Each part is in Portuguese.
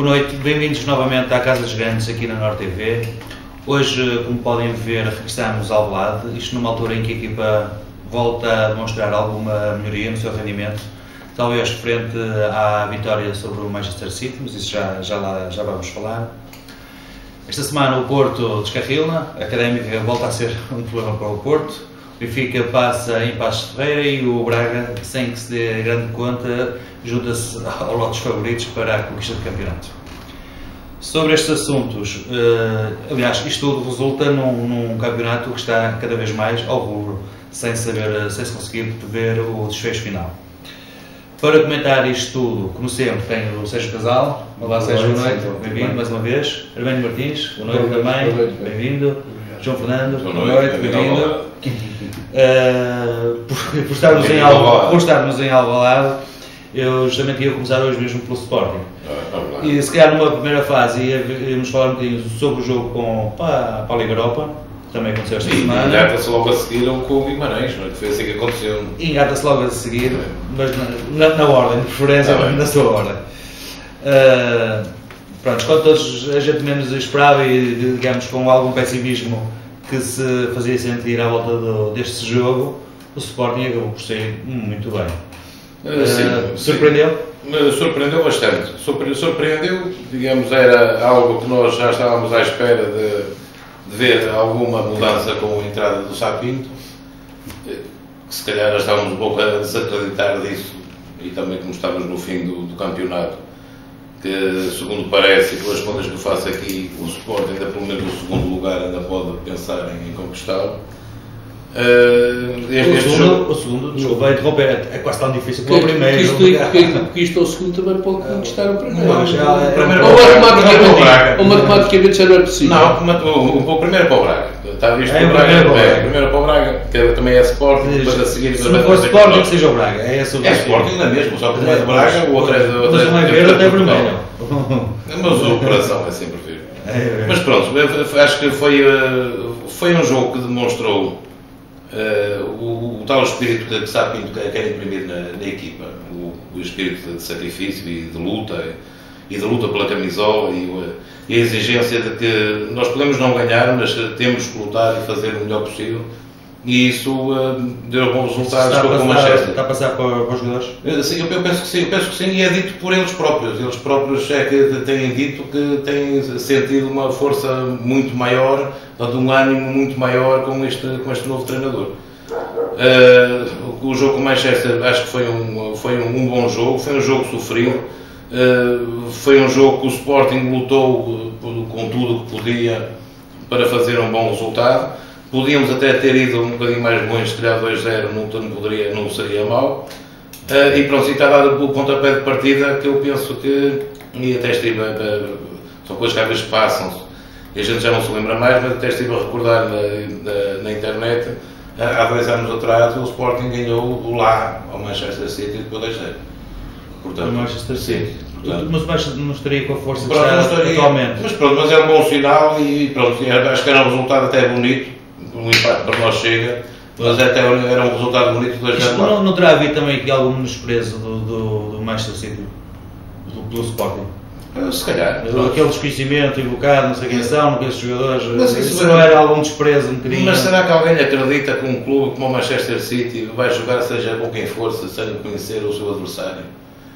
Boa noite, bem-vindos novamente à Casa dos Grandes aqui na Norte TV. Hoje, como podem ver, regressamos ao Alvalade, isto numa altura em que a equipa volta a demonstrar alguma melhoria no seu rendimento, talvez frente à vitória sobre o Manchester City, mas isso já vamos falar. Esta semana o Porto descarrila, a Académica volta a ser um problema para o Porto, o Benfica passa em Passos de Ferreira e o Braga, sem que se dê grande conta, junta-se ao lote dos favoritos para a conquista do campeonato. Sobre estes assuntos, aliás, isto tudo resulta num campeonato que está cada vez mais ao rubro, sem se conseguir prever o desfecho final. Para comentar isto tudo, como sempre, tenho o Sérgio Casal. Olá Sérgio, boa noite, bem-vindo mais uma vez. Armando Martins, boa noite também, bem-vindo. João Fernando, boa noite, bem-vindo. Por estarmos em Alvalade, eu justamente ia começar hoje mesmo pelo Sporting. E se calhar numa primeira fase íamos falar um bocadinho sobre o jogo para a Liga Europa, também aconteceu esta semana. E engata-se logo a seguir com o Guimarães, não é? Que foi assim que aconteceu. E engata-se logo a seguir, mas na ordem, de preferência na sua ordem. Pronto, quando todos a gente menos esperava e digamos com algum pessimismo que se fazia sentir à volta deste jogo, o Sporting acabou por sair muito bem. Surpreendeu? Surpreendeu bastante. Surpreendeu, digamos, era algo que nós já estávamos à espera de ver alguma mudança com a entrada do Sapinto, que se calhar já estávamos um pouco a desacreditar disso, e também como estamos no fim do campeonato, que segundo parece, e pelas contas que eu faço aqui, o Sporting ainda pelo menos no segundo lugar ainda pode pensar em conquistá-lo. O segundo, desculpa, interromper, é quase tão difícil como o primeiro. Quem conquista o segundo também pode conquistar o primeiro. Ou matematicamente já não é possível. Não, o primeiro é para o Braga. Está visto o primeiro para o Braga, que também é Sporting, depois a seguir. Se não for Sporting, que seja o Braga. É Sporting ainda mesmo, só que o primeiro é Braga, o outro é. Mas um é verde, outro é vermelho. Mas o coração é sempre verde. Mas pronto, acho que foi um jogo que demonstrou o tal espírito que Sapinto quer imprimir na equipa, o espírito de sacrifício e de luta pela camisola e a exigência de que nós podemos não ganhar, mas temos que lutar e fazer o melhor possível, e isso deu bons resultados com o Manchester. Está a passar para os jogadores? Sim, eu penso que sim, e é dito por eles próprios é que têm dito que têm sentido uma força muito maior, um ânimo muito maior com este novo treinador. O jogo com o Manchester acho que foi um bom jogo, foi um jogo sofrido, foi um jogo que o Sporting lutou com tudo o que podia para fazer um bom resultado. Podíamos até ter ido um bocadinho mais longe, se calhar 2-0 não seria mau. E pronto, e está dado o pontapé de partida que eu penso que, e até estive, são coisas que às vezes passam-se e a gente já não se lembra mais, mas até estive a recordar na internet, há 2 anos atrás o Sporting ganhou lá ao Manchester City por 2-0. Portanto, Manchester City. Mas o Manchester não estaria com a força que está atualmente. Mas é um bom sinal e pronto, acho que era um resultado até bonito. Um impacto para nós chega, mas até era um resultado bonito de 2-0. Não terá havido também aqui algum menosprezo do Manchester City, do Sporting? Se calhar. Aquele desconhecimento invocado, não sei quem são, aqueles jogadores, mas isso não era algum desprezo um bocadinho? Mas será que alguém acredita que um clube como o Manchester City vai jogar seja com quem for, sem conhecer o seu adversário?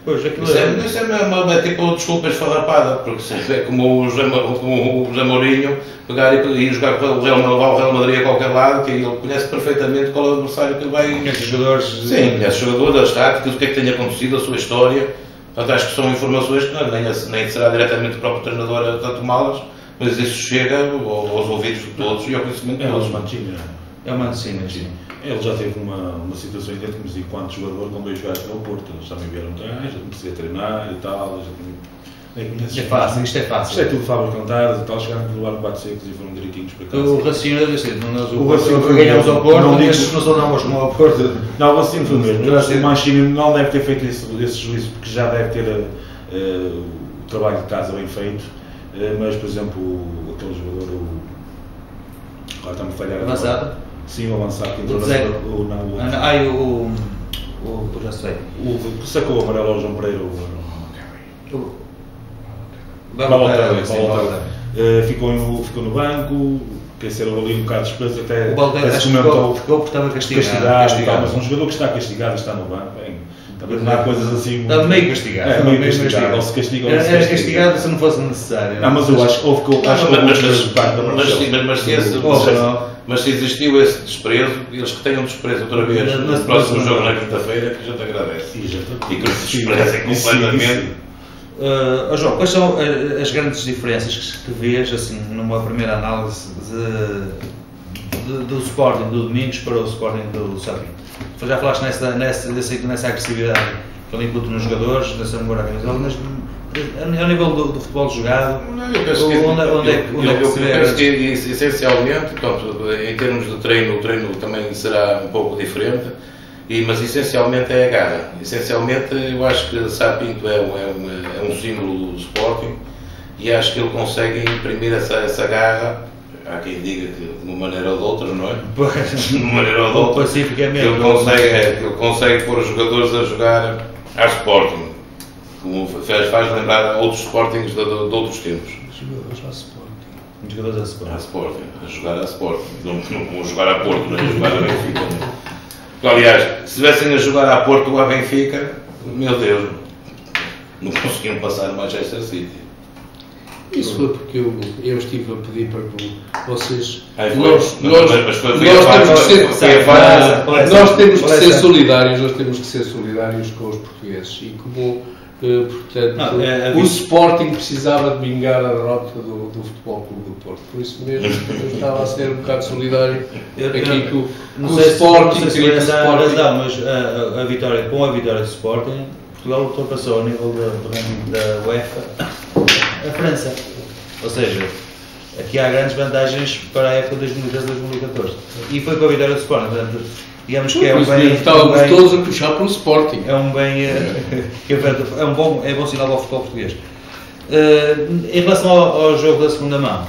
Pois, aquilo isso é tipo desculpas farrapada, porque é como o José Mourinho pegar e jogar para o Real Madrid a qualquer lado, que ele conhece perfeitamente qual é o adversário que ele vai. Conhece os jogadores? Sim, conhece os jogadores, as táticas, o que é que tem acontecido, a sua história. Portanto, acho que são informações que nem será diretamente o próprio treinador a tomá-las, mas isso chega aos ouvidos de todos e ao conhecimento de todos. É uma Mancini, sim. Ele já teve uma situação idêntica, mas enquanto jogador não veio jogar para o Porto, eles também vieram treinar, já comecei a treinar e tal. Isto é fácil. Isto é tudo fábrica cantadas e tal, chegaram no ar 4 secos e foram direitinhos para casa. O raciocínio deve ser, o raciocínio ganhamos ao Porto, não são não como ao Porto. Não, o raciocínio foi o mesmo. Eu acho que o Mancini não deve ter feito esse juízo, porque já deve ter o trabalho de casa bem feito, mas, por exemplo, aquele jogador, agora está-me a falhar. Avançado? Sim, o avançado que entrou já sei. O que sacou o amarelo ao João Pereira. Ficou no banco, quer ser ali um bocado desprezo, até o Baldeiro ficou porque estava castigado. Mas um jogador que está castigado está no banco, também não há coisas assim. Está meio castigado. Ou se castiga ou era castigado se não fosse necessário. Não, mas eu acho que mas se existiu esse desprezo, eles que tenham desprezo outra vez no próximo jogo na quinta-feira, que a gente agradece. E que os desprezem completamente. João, quais são as grandes diferenças que vês, assim, numa primeira análise do Sporting do Domingos para o Sporting do Sábado? Já falaste nessa agressividade que ele imputa nos jogadores, nessa memória organizada, mas ao nível do futebol jogado, eu penso que essencialmente, portanto, em termos de treino, o treino também será um pouco diferente, mas essencialmente é a garra. Essencialmente eu acho que Sá Pinto é um símbolo do Sporting e acho que ele consegue imprimir essa garra. Há quem diga que de uma maneira ou de outra, não é? De uma maneira ou de outra, que ele consegue pôr os jogadores a jogar a Sporting, como faz lembrar outros Sportings de outros tempos. Jogadores a Sporting. A jogar a Sporting. Não vão jogar a Porto, não é? A jogar a Benfica. Aliás, se estivessem a jogar a Porto ou a Benfica, meu Deus, não conseguiam passar no Manchester City. Isso foi porque eu estive a pedir para vocês. Nós temos que ser solidários com os portugueses. E como, portanto, o Sporting precisava de vingar a derrota do Futebol Clube do Porto. Por isso mesmo, eu estava a ser um bocado solidário aqui com o Sporting. Não sei se é razão, mas com a vitória do Sporting, Portugal ultrapassou ao nível do ranking da UEFA a França. Ou seja, aqui há grandes vantagens para a época 2013-2014. E foi com a vitória do Sporting. Portanto, digamos que é um bem. Estávamos todos a puxar para o Sporting. É um bem. É bom sinal para o futebol português. Em relação ao jogo da segunda mão,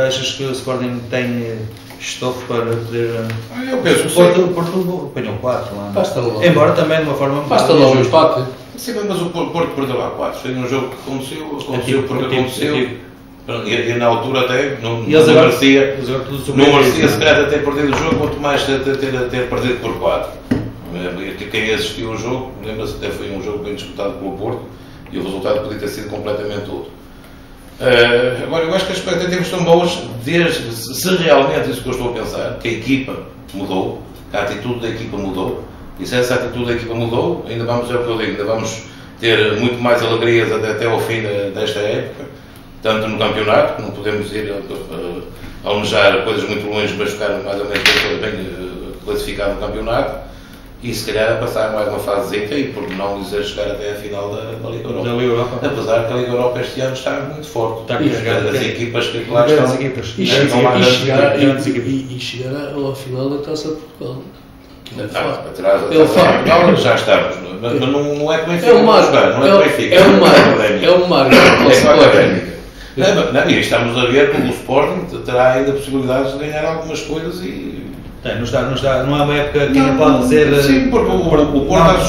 achas que o Sporting tem estofo para poder. Eu penso que o Porto apanhou 4 lá. Basta logo. Embora também de uma forma. Basta logo um empate. Sim, mas o Porto perdeu lá 4. Foi um jogo que aconteceu porque aconteceu. E na altura até não merecia se calhar ter perdido o jogo, quanto mais ter perdido por 4. Quem assistiu ao jogo, lembra-se até foi um jogo bem disputado pelo Porto e o resultado podia ter sido completamente outro. Agora, eu acho que as expectativas são boas desde se realmente isso que eu estou a pensar, que a equipa mudou, que a atitude da equipa mudou, e se essa atitude da equipa mudou, ainda vamos, é o que eu digo, ainda vamos ter muito mais alegrias até ao fim desta época, tanto no campeonato, que não podemos ir a almejar coisas muito longe, mas ficar mais ou menos bem classificado no campeonato, e se calhar a passar mais uma fasezinha e por não dizer chegar até a final da Liga Europa. Apesar que a Liga Europa este ano está muito forte. Está carregada das equipas que lá estão. E chegar à final da Taça de Portugal. Atrás já estamos, mas não é que o Benfica não jogar, não é que o Benfica. É um marco. E estamos a ver que o Sporting terá ainda possibilidades de ganhar algumas coisas e. Não há uma época que ainda pode dizer. Sim, porque o Porto está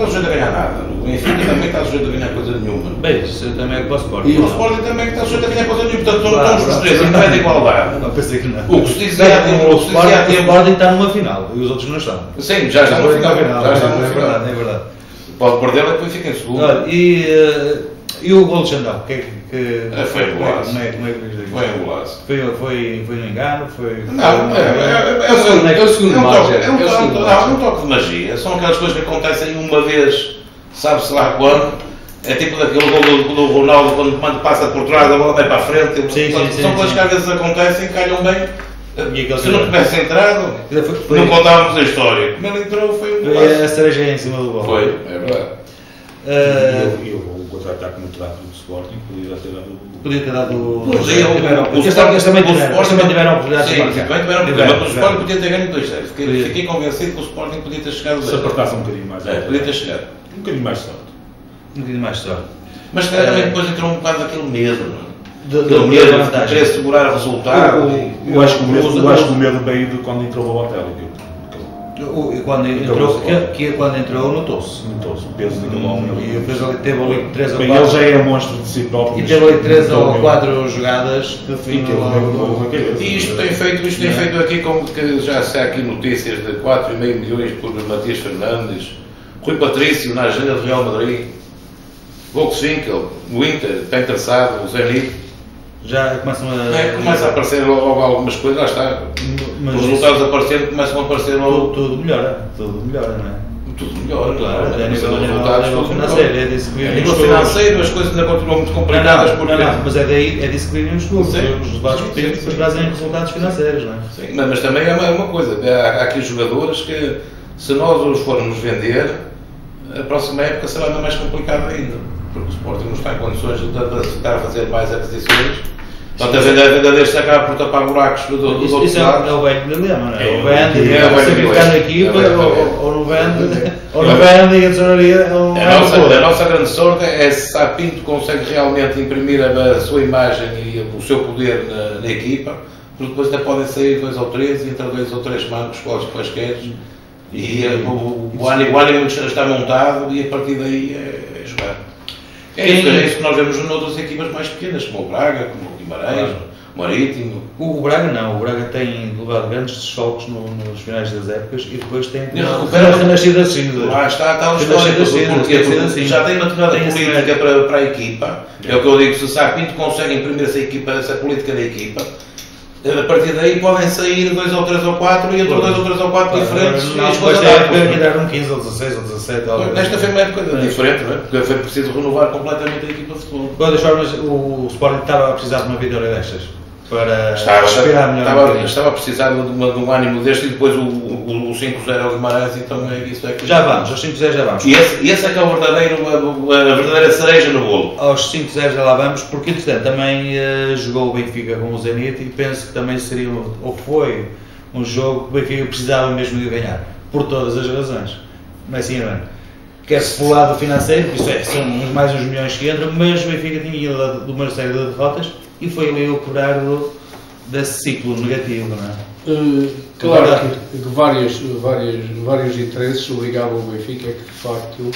sujeito a ganhar nada. O Benfica também está sujeito a ganhar coisa nenhuma. Bem, isso também é para o Sporting. E o Sporting também está sujeito a ganhar coisa nenhuma. Portanto, estamos os três em pé de igualdade. Não pensei que não. O que se dizia há tempo. O Sporting está numa final e os outros não estão. Sim, já estão no final. É verdade. Pode perder, mas depois fica em segundo. E o gol de Xandão? Foi um golaço. Foi um golaço. Foi no engano? Não, é o segundo margem. É um toque de magia. São aquelas coisas que acontecem uma vez, sabe-se lá quando. É tipo daquele gol do Ronaldo quando passa por trás, a bola vai para a frente. São coisas que às vezes acontecem, calham bem. Se não tivesse entrado, não contávamos a história. Como ele entrou, foi um golaço. Foi a cereja em cima do gol. Foi, é verdade. O contra-ataque muito rápido do Sporting podia ter dado. Eles também tiveram oportunidades de marcar. Mas o Sporting podia ter ganho 2-0. Fiquei convencido que o Sporting podia ter chegado. Se apertasse um bocadinho mais. Podia ter chegado. Um bocadinho mais sorte. Mas claramente depois entrou um bocado daquilo mesmo. Daquilo mesmo, de querer segurar o resultado. Eu acho que o medo veio de quando entrou o Balotelli. Quando entrou, notou-se. Notou-se o peso daquele homem ali. Teve ali 3 ou 4. Ele já é monstro de si próprio. E teve ali 3 ou 4 jogadas que E isto tem feito aqui com que já se há aqui notícias de 4,5 milhões por Matias Fernandes, Rui Patrício na agenda do Real Madrid, Volkswinkel, o Inter está interessado, o Zenit. Já começa a aparecer logo algumas coisas, lá está. Mas os resultados aparecendo começam a aparecer logo. Tudo melhora, não é? Tudo melhora, claro. A nível financeiro, as coisas ainda continuam muito complicadas. Mas é disso que vivem os clubes. Os resultados depois trazem resultados financeiros, não é? Sim, mas também é uma coisa. Há aqui jogadores que, se nós os formos vender, a próxima época será ainda mais complicada ainda. Porque o Sporting não está em condições de estar a fazer mais aquisições. Portanto, a venda destes acaba por tapar buracos dos outros lados. Isso é o velho dilema, não é? Ou vende, sempre ficar na equipa, ou não vende, e a tesouraria... A nossa grande sorte é se Sá Pinto consegue realmente imprimir a sua imagem e o seu poder na equipa, porque depois ainda podem sair 2 ou 3 e entrar 2 ou 3 mancos quaisquer, e o ânimo está montado e a partir daí é jogar. É isso que nós vemos noutras equipas mais pequenas, como o Braga, como o Guimarães, o Marítimo. O Braga não, o Braga tem levado grandes desfalques nos finais das épocas e depois tem renascido assim. Lá está o histórico, porque já tem uma determinada política para a equipa. É o que eu digo, se o Sá Pinto consegue imprimir essa política da equipa, a partir daí podem sair 2 ou 3 ou 4 e entram 2 ou 3 ou 4 diferentes. Depois tem que dar 15 ou 16 ou 17. Nesta foi uma época diferente, não é? Porque foi preciso renovar completamente a equipa de futebol. De qualquer forma, o Sporting estava a precisar de uma vitória destas para respirar melhor. Estava a precisar de um ânimo deste e depois o 5-0 ao Guimarães, então isso é que... Já vamos, aos 5-0 já vamos. E esse é que é a verdadeira cereja no bolo. Aos 5-0 já lá vamos, porque entretanto também jogou o Benfica com o Zenit e penso que também seria, ou foi, um jogo que o Benfica precisava mesmo de ganhar, por todas as razões. Não é assim, não é? Quer-se pelo lado financeiro, isso são mais uns milhões que entram, mas o Benfica tinha ido de uma série de derrotas e foi ali o quebrar desse ciclo negativo, não é? Claro que vários interesses obrigavam o Benfica a que de facto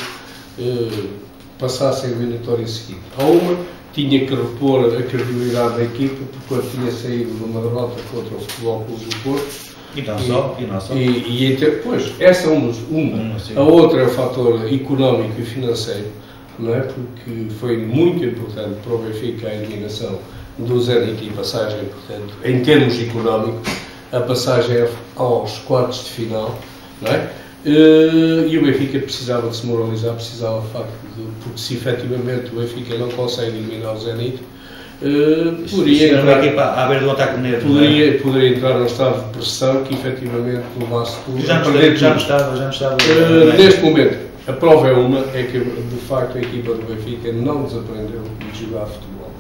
passassem a eliminatória seguinte. A uma tinha que repor a credibilidade da equipa, porque quando tinha saído de uma derrota contra o Futebol Clube do Porto. E não só. Pois, essa é uma. A outra é o fator económico e financeiro, não é? Porque foi muito importante para o Benfica a eliminação do Zenit e a passagem, portanto, em termos económicos, a passagem aos quartos de final, não é? E o Benfica precisava de se moralizar, precisava de facto porque se efetivamente o Benfica não consegue eliminar o Zenit, poderia entrar, uma equipa à beira do ataque negro, poderia entrar num estado de pressão que efetivamente levasse tudo. Já não estava. Neste momento, a prova é uma, é que de facto a equipa do Benfica não desaprendeu de jogar futebol.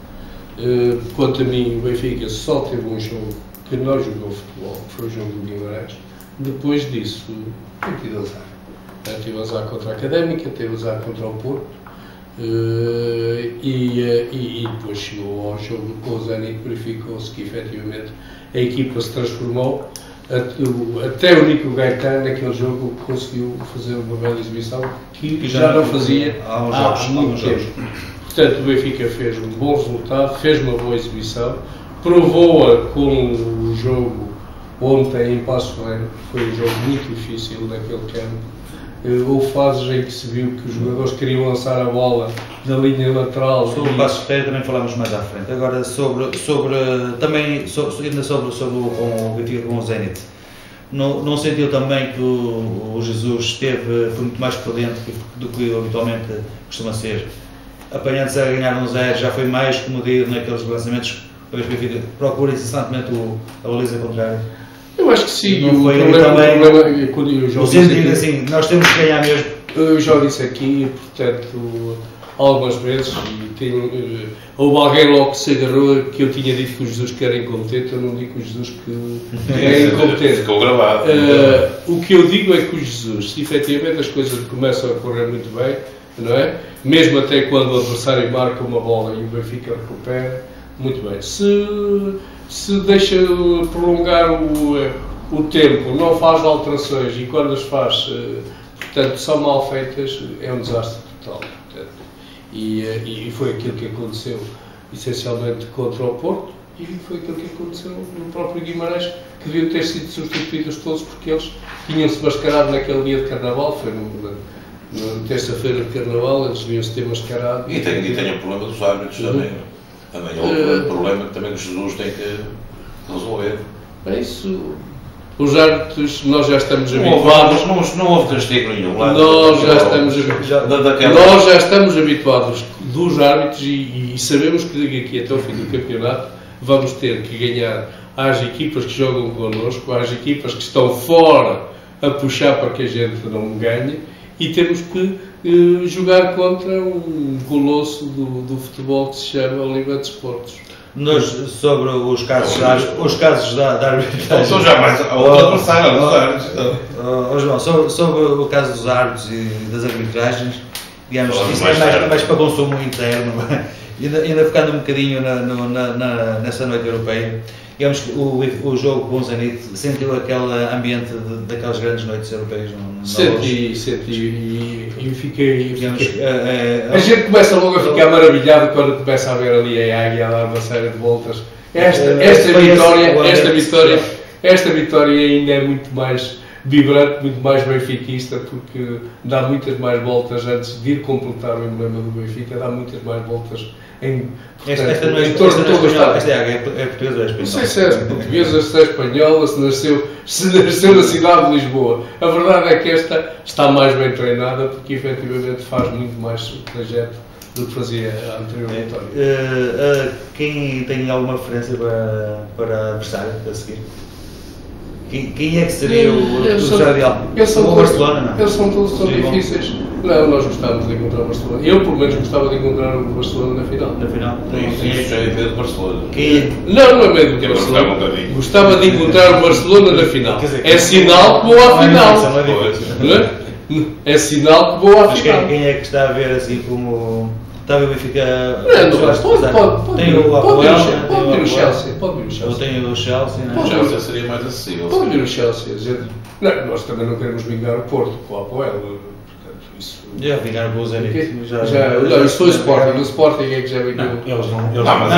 Quanto a mim, o Benfica só teve um jogo que não jogou futebol, que foi o jogo do Guimarães. Depois disso, tem tido azar. Teve azar contra a Académica, teve azar contra o Porto. E depois chegou ao jogo com o Zenit, verificou-se que efetivamente a equipa se transformou. Até o Nico Gaetano naquele jogo conseguiu fazer uma bela exibição que já não fazia há muito tempo. Portanto, o Benfica fez um bom resultado, fez uma boa exibição, provou-a com o jogo ontem em Paços Ferreira, foi um jogo muito difícil naquele campo. Houve fases em que se viu que os jogadores queriam lançar a bola da linha lateral. Sobre o Paços Ferreira também falamos mais à frente. Agora ainda sobre o Benfica com o Zenit. Não sentiu também que o Jesus foi muito mais prudente do que habitualmente costuma ser? Apanhando-se a ganhar 1-0, já foi mais comedido naqueles lançamentos, para o Benfica procura incessantemente a baliza contrária. Eu acho que sim. Não foi o sentido assim, nós temos que ganhar mesmo. Eu já disse aqui, portanto, algumas vezes, e houve alguém logo que se agarrou que eu tinha dito que o Jesus que era incompetente, eu não digo que o Jesus que é incompetente. Ficou gravado. O que eu digo é que o Jesus, se efetivamente as coisas começam a correr muito bem, não é? Mesmo até quando o adversário marca uma bola e o Benfica recupera, muito bem. Se deixa prolongar o tempo não faz alterações e quando as faz, portanto, são mal feitas, é um desastre total. Portanto, e foi aquilo que aconteceu essencialmente contra o Porto e foi aquilo que aconteceu no próprio Guimarães, que deviam ter sido substituídos todos porque eles tinham-se mascarado naquele dia de Carnaval, foi na terça-feira de Carnaval, eles deviam-se ter mascarado. E tem o problema dos árbitros também. Também é outro problema que também o Jesus tem que resolver. É isso. Os árbitros, nós já estamos habituados. Não houve castigo nenhum. Nós já estamos habituados dos árbitros e sabemos que aqui até o fim do campeonato vamos ter que ganhar às equipas que jogam connosco, às equipas que estão fora a puxar para que a gente não ganhe e temos que jogar contra um colosso do futebol que se chama Oliva Desportos. Nós, sobre os casos da arbitragem. São já mais João, sobre o caso dos árbitros e das arbitragens, digamos, isso é mais para consumo interno, ainda ficando um bocadinho nessa noite europeia. Digamos que o jogo com o Zenit sentiu aquele ambiente daquelas grandes noites europeias? Senti e fiquei. A gente começa logo a ficar maravilhado quando começa a ver ali a Águia a dar uma série de voltas. Esta vitória ainda é muito mais vibrante, muito mais benfiquista, porque dá muitas mais voltas antes de ir completar o emblema do Benfica, dá muitas mais voltas em torno de todo o estado. Esta é portuguesa ou é espanhola? Não sei se é portuguesa, se é espanhola, se nasceu na cidade de Lisboa. A verdade é que esta está mais bem treinada porque efetivamente faz muito mais o trajeto do que fazia a anterior vitória. Quem tem alguma referência para adversário a seguir? Quem é que seria o adversário? O Barcelona, não? Eles são todos tão difíceis. Não, nós gostávamos de encontrar o Barcelona. Eu, pelo menos, gostava de encontrar o Barcelona na final. Na final? Isso já é medo do Barcelona. Não é medo do Barcelona. Gostava de encontrar o Barcelona na final. É sinal que vou à final. É sinal que vou à final. Mas quem é que está a ver assim como... Está a ver o Benfica... Pode vir o Chelsea. Ou tem o Chelsea, não é? O Chelsea seria mais acessível. Pode vir o Chelsea. Nós também não queremos vingar o Porto com o Apoel. Já vingaram com o Zenit. Isso foi o Sporting. O Sporting é que já vinhou. Eles não vingaram.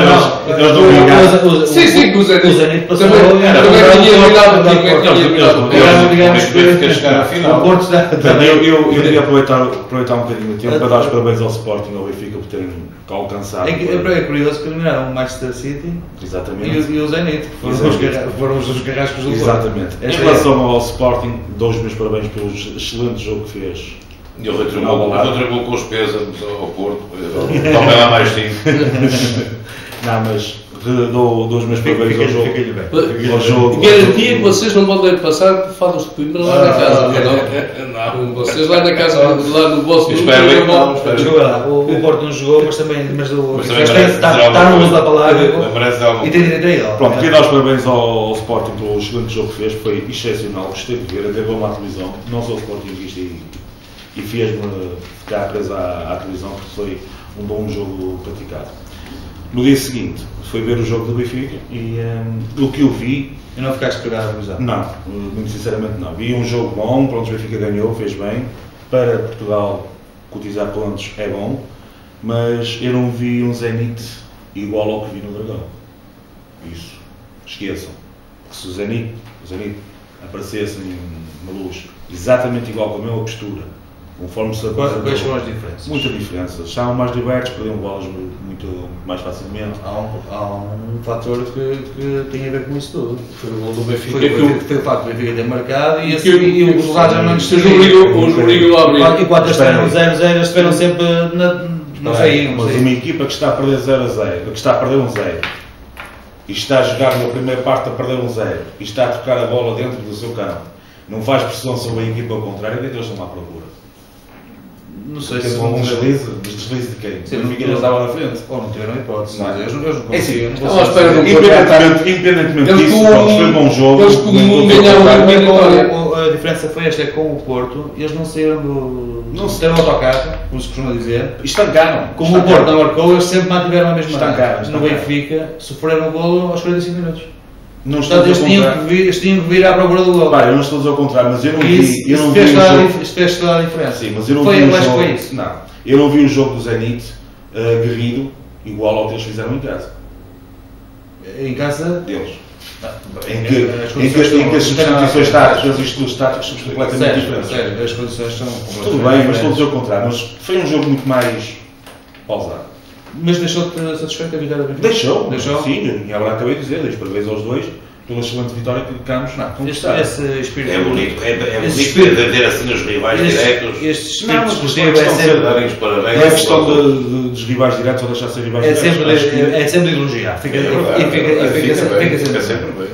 Sim, com o Zenit passou. Também tinha vinado. Digamos que chegar à final. Eu queria aproveitar um bocadinho o tempo para dar os parabéns ao Sporting e ao Benfica por terem alcançado. É curioso que eliminaram o Manchester City e o Zenit, que foram os carrascos do Porto. Exatamente. Em relação ao Sporting, dou os meus parabéns pelo excelente jogo que fez. E ele retribuiu com os pêsames ao Porto, também lá mais 5. Não, mas dou os meus parabéns ao jogo. Garantia que vocês não podem passar por falas de Coimbra lá na casa, não? Vocês lá na casa, lá no vosso grupo, o Porto não jogou, mas também está no uso da palavra e tem direito a ele. Pronto, queria dar os parabéns ao Sporting pelo excelente jogo que fez, foi excepcional, gostei de ver, até vou-me à televisão, não sou sportingista e fez-me ficar preso à televisão porque foi um bom jogo praticado. No dia seguinte, foi ver o jogo do Benfica e o que eu vi... E não ficaste pegado, não, muito sinceramente não. Vi um jogo bom, pronto, o Benfica ganhou, fez bem. Para Portugal, cotizar pontos é bom, mas eu não vi um Zenit igual ao que vi no Dragão. Isso, esqueçam. Que se o Zenit aparecesse na luz exatamente igual com a mesma postura, conforme se apresentou. Quais são as diferenças? Muitas diferenças. Estavam mais libertos, perdiam bolas muito mais facilmente. Há um fator que tem a ver com isso tudo. Foi o gol do Benfica. Foi o facto do Benfica ter marcado e o resultado já não o Rodrigo abriu. E quando estiveram 0-0, eles estiveram sempre não sei. Mas uma equipa que está a perder 0-0, que está a perder 1-0, e está a jogar na primeira parte a perder 1-0, e está a tocar a bola dentro do seu campo, não faz pressão sobre a equipa ao contrário, o que é que eles estão à procura? Não sei se um deslize de quem? Sim, não fica estava na frente. Ou não tiveram hipótese. Eles não conseguiam. Independentemente disso, foi um bom jogo. Eles ganharam a diferença foi esta, com o Porto, eles não saíram não se deram autocarro, como se costuma dizer. Estancaram. Como o Porto não marcou, eles sempre mantiveram a mesma. Estancaram. No Benfica, sofreram o golo aos 45 minutos. Não estou eles tinham que vir à procura do gol. Eu não estou a dizer ao contrário, mas eu não vi. Isso fez toda a diferença. Sim, mas eu não vi o jogo. Foi isso. Não, eu não vi o jogo do Zenit aguerrido igual ao que eles fizeram em casa. Em casa deles. Em que as substituições táticas, os estudos táticos são completamente diferentes. As condições são tudo bem, mas estou a dizer o contrário. Mas foi um jogo muito mais pausado. Mas deixou-te satisfeito a vitória do Benfica? Deixou? Sim, e agora acabei de dizer, deixo parabéns aos dois pela excelente vitória que ficámos conquistar. É bonito ver assim os rivais diretos. Estes não, espíritos não é questão dos rivais diretos ou deixar de ser rivais diretos. É sempre de elogiar. Fica sempre bem.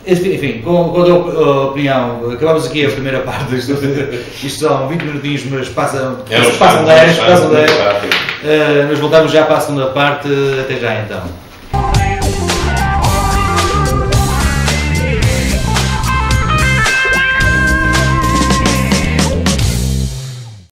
Enfim, com a tua opinião, acabamos aqui a primeira parte. Isto são 20 minutinhos, mas passam 10. Mas voltamos já para a segunda parte. Até já então.